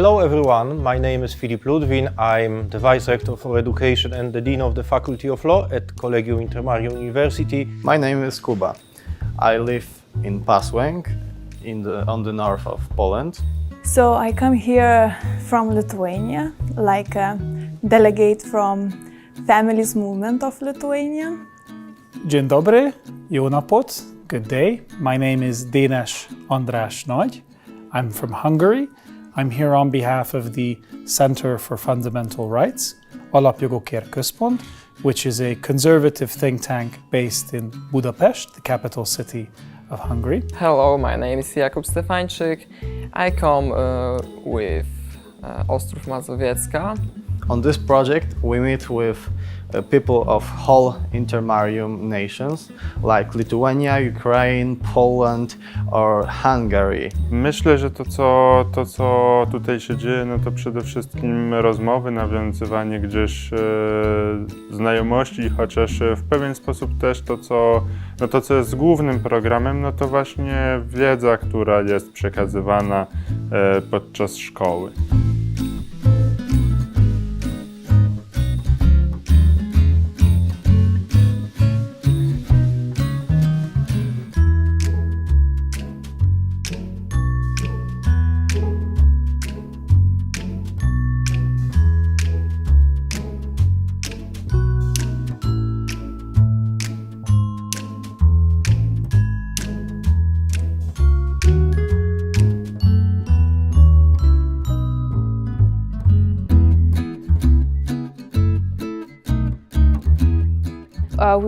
Hello everyone, my name is Filip Ludwin. I'm the Vice Rector for Education and the Dean of the Faculty of Law at Collegium Intermarium University. My name is Kuba. I live in Pasłęk on the north of Poland. So I come here from Lithuania, like a delegate from Families Movement of Lithuania. Dzień dobry, jó napot, good day. My name is Dénes András Nagy. I'm from Hungary. I'm here on behalf of the Center for Fundamental Rights, Alapjogokért Központ, which is a conservative think tank based in Budapest, the capital city of Hungary. Hello, my name is Jakub Stefańczyk. I come with Ostrów Mazowiecka. On this project, we meet with people of whole Intermarium nations, like Lithuania, Ukraine, Poland or Hungary. Myślę, że to co tutaj się dzieje, no to przede wszystkim rozmowy, nawiązywanie gdzieś znajomości, chociaż w pewien sposób też to, co jest głównym programem, no to właśnie wiedza, która jest przekazywana podczas szkoły.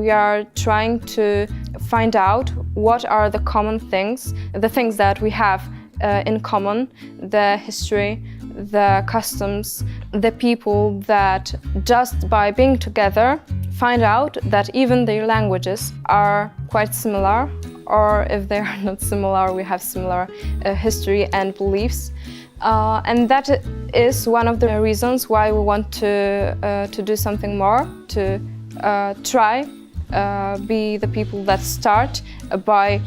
We are trying to find out what are the common things, the things that we have in common, the history, the customs, the people, that just by being together find out that even their languages are quite similar, or if they are not similar, we have similar history and beliefs. And that is one of the reasons why we want to do something more, to try be the people that start by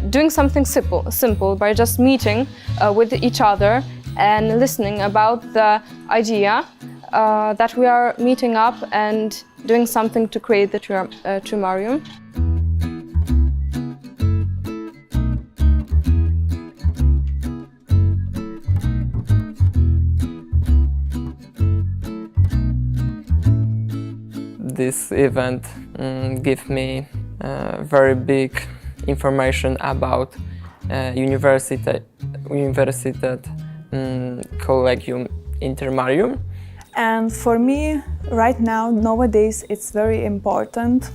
doing something simple by just meeting with each other and listening about the idea that we are meeting up and doing something to create the Intermarium. This event gave me very big information about Universitat Collegium Intermarium. And for me, right now, nowadays, it's very important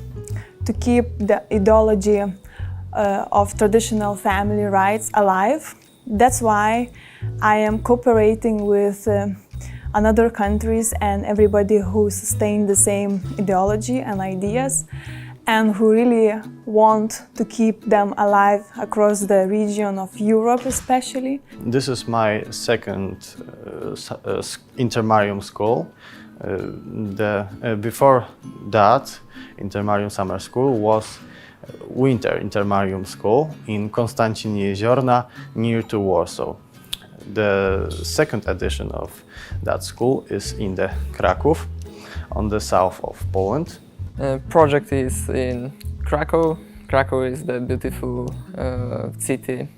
to keep the ideology of traditional family rights alive. That's why I am cooperating with another countries and everybody who sustain the same ideology and ideas and who really want to keep them alive across the region of Europe especially. This is my second Intermarium School. Before that, Intermarium Summer School was Winter Intermarium School in Konstancin-Jeziorna near to Warsaw. The second edition of that school is in the Kraków, on the south of Poland. Project is in Kraków. Kraków is the beautiful city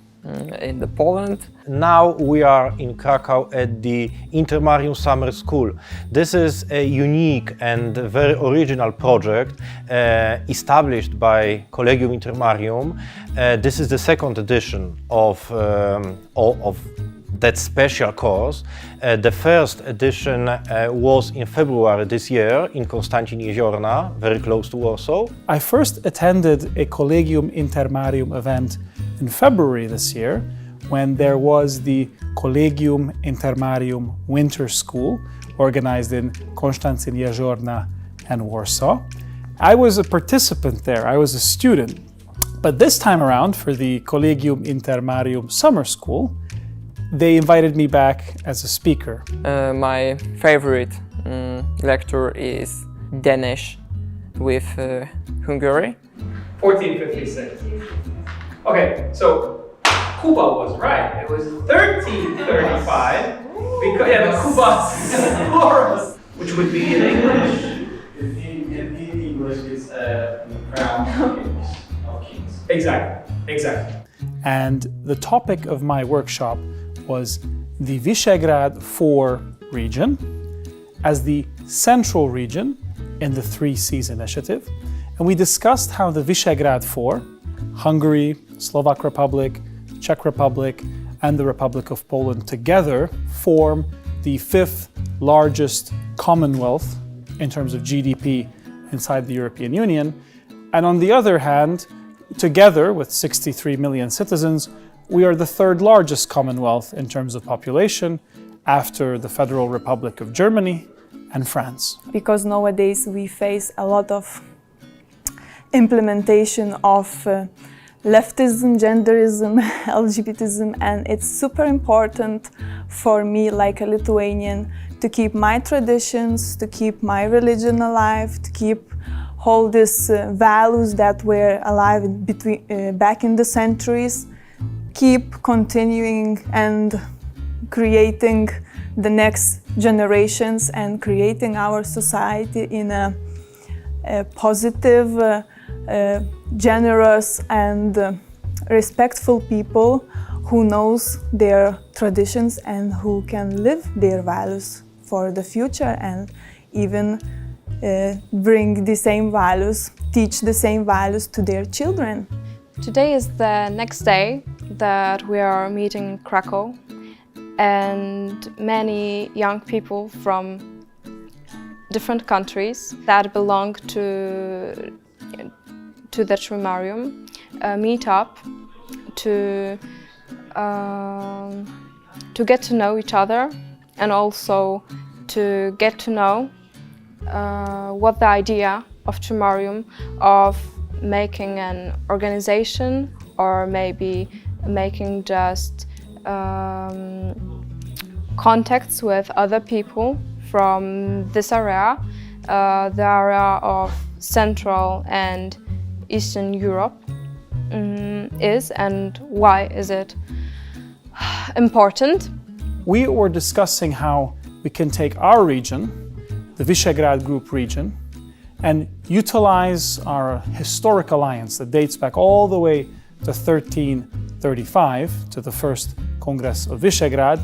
in the Poland. Now we are in Krakow at the Intermarium Summer School. This is a unique and very original project established by Collegium Intermarium. This is the second edition of that special course. The first edition was in February this year in Konstancin-Jeziorna, very close to Warsaw. I first attended a Collegium Intermarium event in February this year when there was the Collegium Intermarium Winter School organized in Konstancin-Jeziorna and Warsaw. I was a participant there, I was a student. But this time around for the Collegium Intermarium Summer School, they invited me back as a speaker. My favorite lecturer is Dénes with Hungary. 1456. Okay, so Kuba was right. It was 1335. Because, yeah, the kubas, of course. Which would be in English. In English, it's crown of kings. Exactly. And the topic of my workshop was the Visegrad 4 region as the central region in the 3 Cs initiative. And we discussed how the Visegrad 4, Hungary, Slovak Republic, Czech Republic, and the Republic of Poland together form the 5th largest commonwealth in terms of GDP inside the European Union. And on the other hand, together with 63 million citizens, we are the 3rd largest commonwealth in terms of population after the Federal Republic of Germany and France. Because nowadays we face a lot of implementation of leftism, genderism, LGBTism, and it's super important for me, like a Lithuanian, to keep my traditions, to keep my religion alive, to keep all these values that were alive back in the centuries, keep continuing and creating the next generations and creating our society in a positive, generous and respectful people who knows their traditions and who can live their values for the future and even bring the same values, teach the same values to their children. Today is the next day that we are meeting in Krakow, and many young people from different countries that belong to the Intermarium meet up to get to know each other and also to get to know what the idea of Intermarium of making an organization or maybe making just contacts with other people from this area, the area of Central and Eastern Europe is, and why is it important? We were discussing how we can take our region, the Visegrad Group region, and utilize our historic alliance that dates back all the way to 1335, to the first Congress of Visegrad,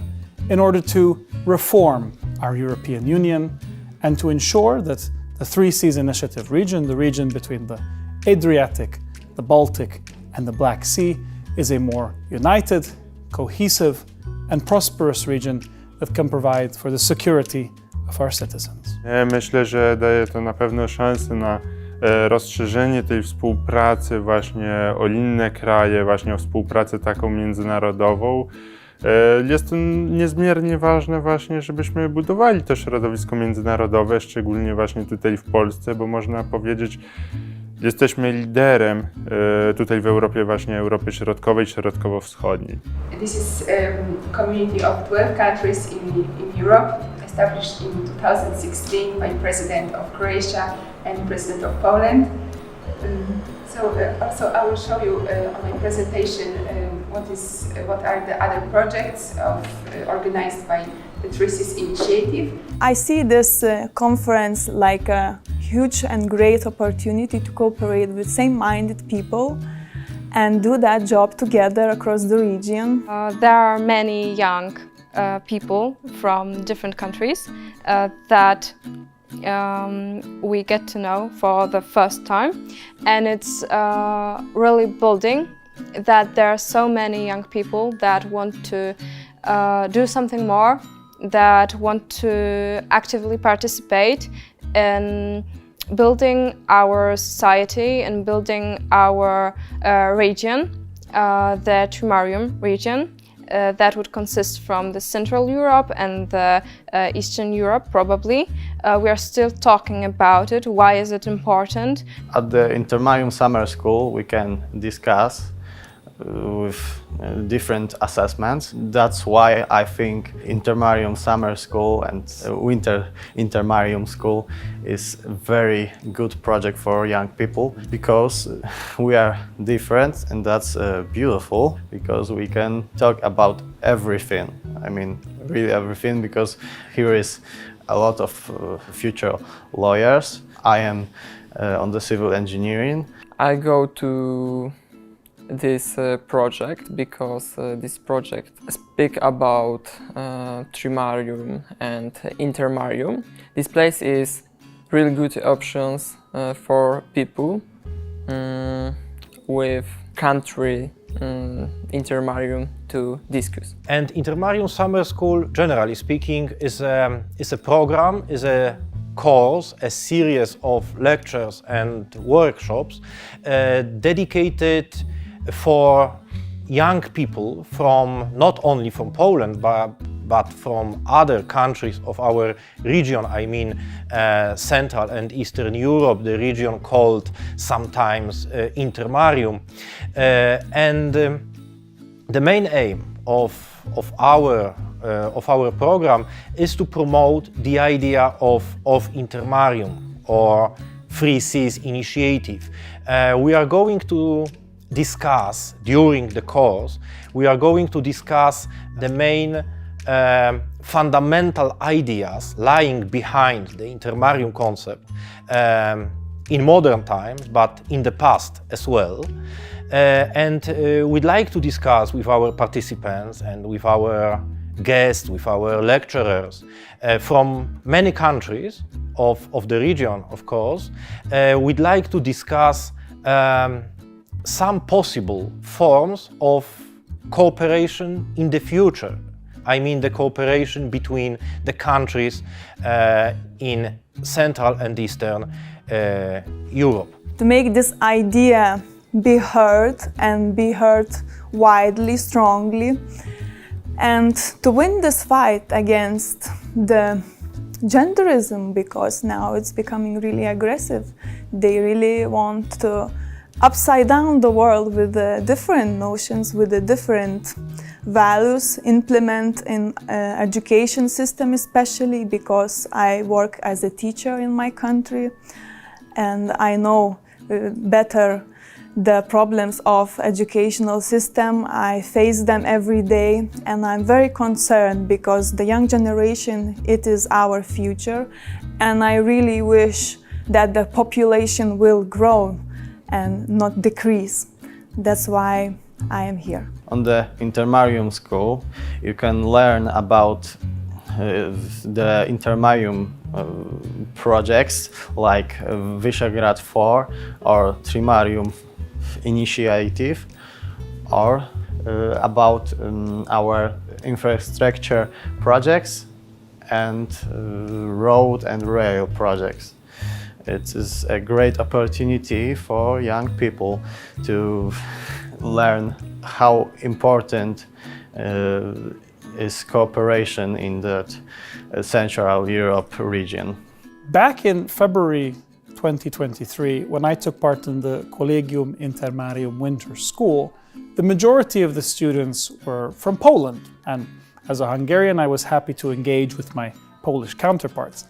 in order to reform our European Union and to ensure that the 3 Cs initiative region, the region between the Adriatic, the Baltic, and the Black Sea, is a more united, cohesive, and prosperous region that can provide for the security of our citizens. Myślę, że daje to na pewno szansę na rozszerzenie tej współpracy właśnie o inne kraje, właśnie o współpracę taką międzynarodową. Jest to niezmiernie ważne właśnie, żebyśmy budowali to środowisko międzynarodowe, szczególnie właśnie tutaj w Polsce, bo można powiedzieć, jesteśmy liderem tutaj w Europie, właśnie Europy Środkowej, Środkowo-Wschodniej. This is a community of 12 countries in Europe, established in 2016 by President of Croatia and President of Poland. Also I will show you on my presentation what are the other projects organized by the 3 Cs initiative. I see this conference like a huge and great opportunity to cooperate with same-minded people and do that job together across the region. There are many young people from different countries that we get to know for the first time, and it's really building that there are so many young people that want to do something more, that want to actively participate in building our society and building our region, the Intermarium region. That would consist from the Central Europe and the Eastern Europe, probably. We are still talking about it. Why is it important? At the Intermarium Summer School, we can discuss with different assessments. That's why I think Intermarium Summer School and Winter Intermarium School is a very good project for young people, because we are different, and that's beautiful, because we can talk about everything. I mean, really everything, because here is a lot of future lawyers. I am on the civil engineering. I go to this project because this project speak about Trimarium and Intermarium. This place is really good options for people with country Intermarium to discuss. And Intermarium Summer School, generally speaking, is a program, is a course, a series of lectures and workshops dedicated for young people from not only from Poland but from other countries of our region. I mean Central and Eastern Europe, the region called sometimes Intermarium. And the main aim of our program is to promote the idea of Intermarium, or Free Seas initiative. We are going to discuss during the course, we are going to discuss the main fundamental ideas lying behind the Intermarium concept in modern times, but in the past as well. And we'd like to discuss with our participants and with our guests, with our lecturers from many countries of the region, of course. We'd like to discuss some possible forms of cooperation in the future. I mean the cooperation between the countries in Central and Eastern Europe. To make this idea be heard, and be heard widely, strongly, and to win this fight against the genderism, because now it's becoming really aggressive. They really want to upside down the world with the different notions, with the different values, implement in education system, especially because I work as a teacher in my country, and I know better the problems of educational system. I face them every day, and I'm very concerned because the young generation, it is our future, and I really wish that the population will grow and not decrease. That's why I am here. On the Intermarium School, you can learn about the Intermarium projects like Visegrad 4 or Trimarium Initiative, or about our infrastructure projects and road and rail projects. It is a great opportunity for young people to learn how important is cooperation in the Central Europe region. Back in February 2023, when I took part in the Collegium Intermarium Winter School, the majority of the students were from Poland, and as a Hungarian, I was happy to engage with my Polish counterparts.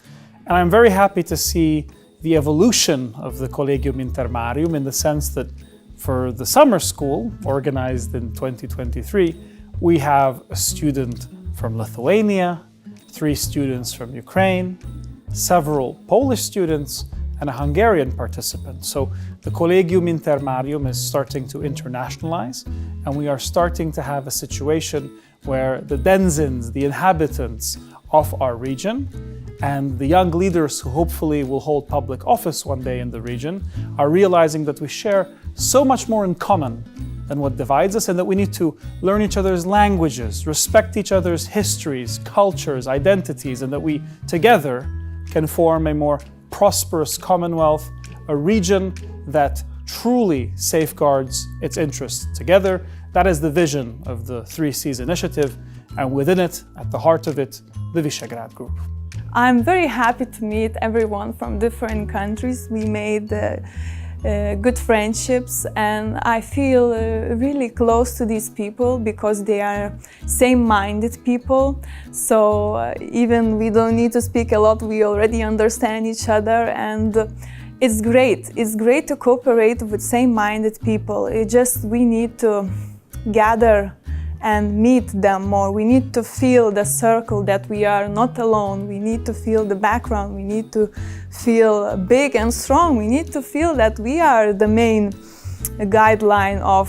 And I'm very happy to see the evolution of the Collegium Intermarium, in the sense that for the summer school, organized in 2023, we have a student from Lithuania, 3 students from Ukraine, several Polish students, and a Hungarian participant. So the Collegium Intermarium is starting to internationalize, and we are starting to have a situation where the denizens, the inhabitants of our region, and the young leaders who hopefully will hold public office one day in the region are realizing that we share so much more in common than what divides us, and that we need to learn each other's languages, respect each other's histories, cultures, identities, and that we together can form a more prosperous Commonwealth, a region that truly safeguards its interests together. That is the vision of the 3 Seas initiative, and within it, at the heart of it, the Visegrad Group. I'm very happy to meet everyone from different countries. We made good friendships, and I feel really close to these people because they are same-minded people. So even we don't need to speak a lot, we already understand each other, and it's great. It's great to cooperate with same-minded people. We need to gather and meet them more. We need to feel the circle that we are not alone. We need to feel the background. We need to feel big and strong. We need to feel that we are the main guideline of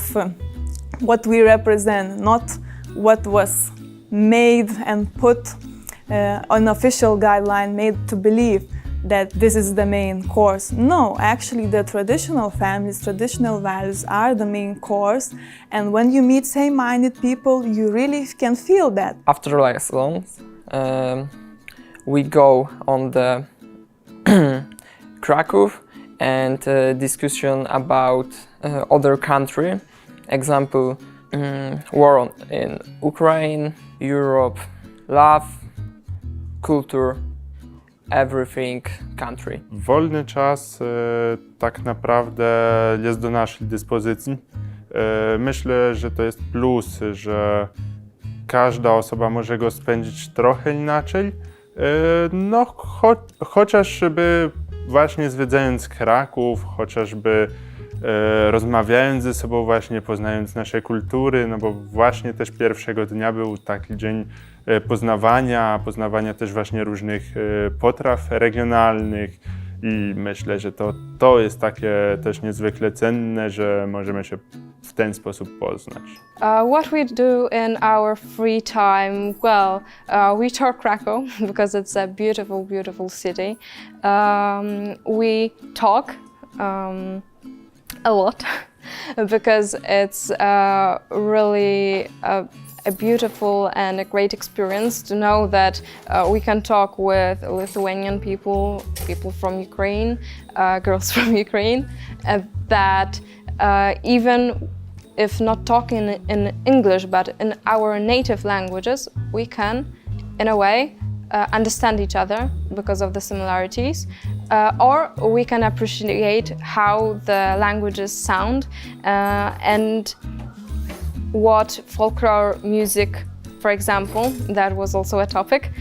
what we represent, not what was made and put an official guideline made to believe that this is the main course. No, actually the traditional families, traditional values are the main course, and when you meet same-minded people, you really can feel that. After lessons, we go on the Krakow and discussion about other country. Example, war in Ukraine, Europe, love, culture, everything country. Wolny czas tak naprawdę jest do naszej dyspozycji. Myślę, że to jest plus, że każda osoba może go spędzić trochę inaczej. No, chociażby właśnie zwiedzając Kraków, chociażby rozmawiając ze sobą, właśnie poznając nasze kultury, no bo właśnie też pierwszego dnia był taki dzień poznawania też właśnie różnych potraw regionalnych i myślę, że to jest takie też niezwykle cenne, że możemy się w ten sposób poznać. What we do in our free time? Well, we tour Krakow because it's a beautiful, beautiful city. We talk a lot because it's really a beautiful and a great experience to know that we can talk with Lithuanian people, people from Ukraine, girls from Ukraine, and that even if not talking in English but in our native languages, we can, in a way, understand each other because of the similarities, or we can appreciate how the languages sound and what folklore music, for example, that was also a topic,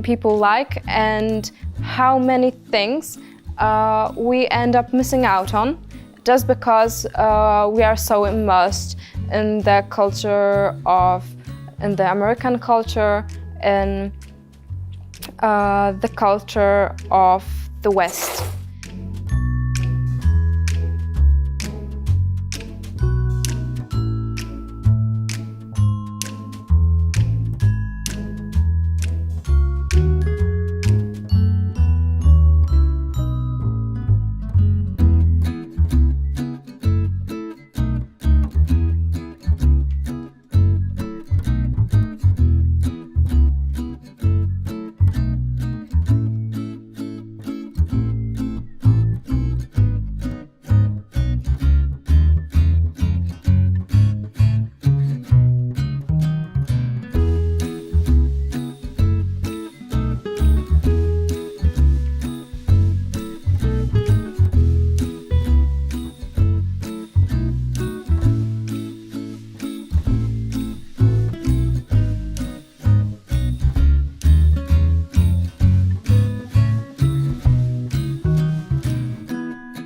people like, and how many things we end up missing out on just because we are so immersed in the culture in the American culture, in the culture of the West.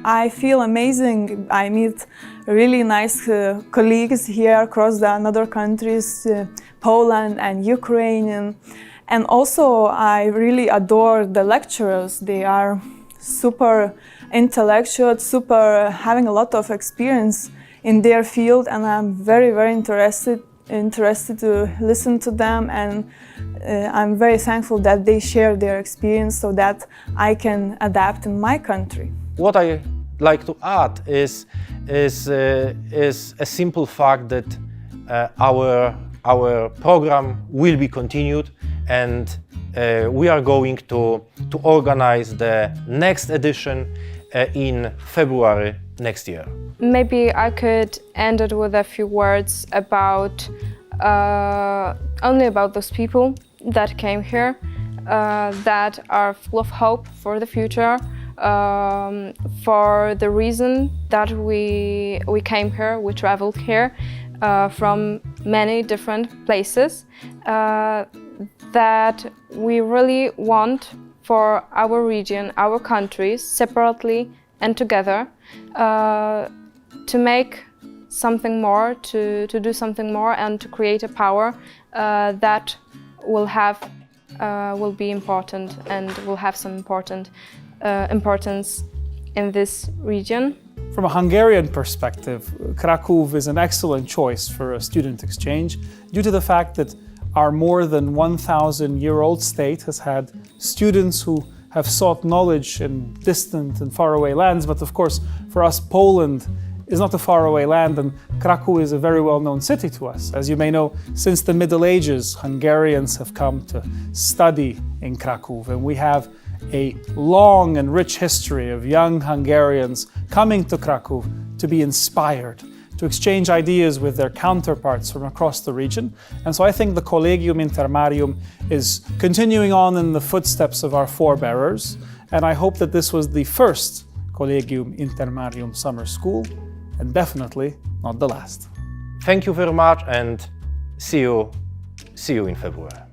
I feel amazing. I meet really nice colleagues here across the other countries, Poland and Ukraine. And also I really adore the lecturers. They are super intellectual, having a lot of experience in their field, and I'm very, very interested to listen to them, and I'm very thankful that they share their experience so that I can adapt in my country. What I like to add is a simple fact that our program will be continued, and we are going to organize the next edition in February next year. Maybe I could end it with a few words about only about those people that came here, that are full of hope for the future, for the reason that we came here, we traveled here from many different places, that we really want for our region, our countries, separately and together, to make something more, to do something more, and to create a power that will be important and will have some importance in this region. From a Hungarian perspective, Kraków is an excellent choice for a student exchange due to the fact that our more than 1,000-year-old state has had students who have sought knowledge in distant and faraway lands, but of course for us Poland is not a faraway land, and Kraków is a very well-known city to us. As you may know, since the Middle Ages, Hungarians have come to study in Kraków, and we have a long and rich history of young Hungarians coming to Kraków to be inspired, to exchange ideas with their counterparts from across the region. And so I think the Collegium Intermarium is continuing on in the footsteps of our forebearers, and I hope that this was the first Collegium Intermarium Summer School, and definitely not the last. Thank you very much, and see you in February.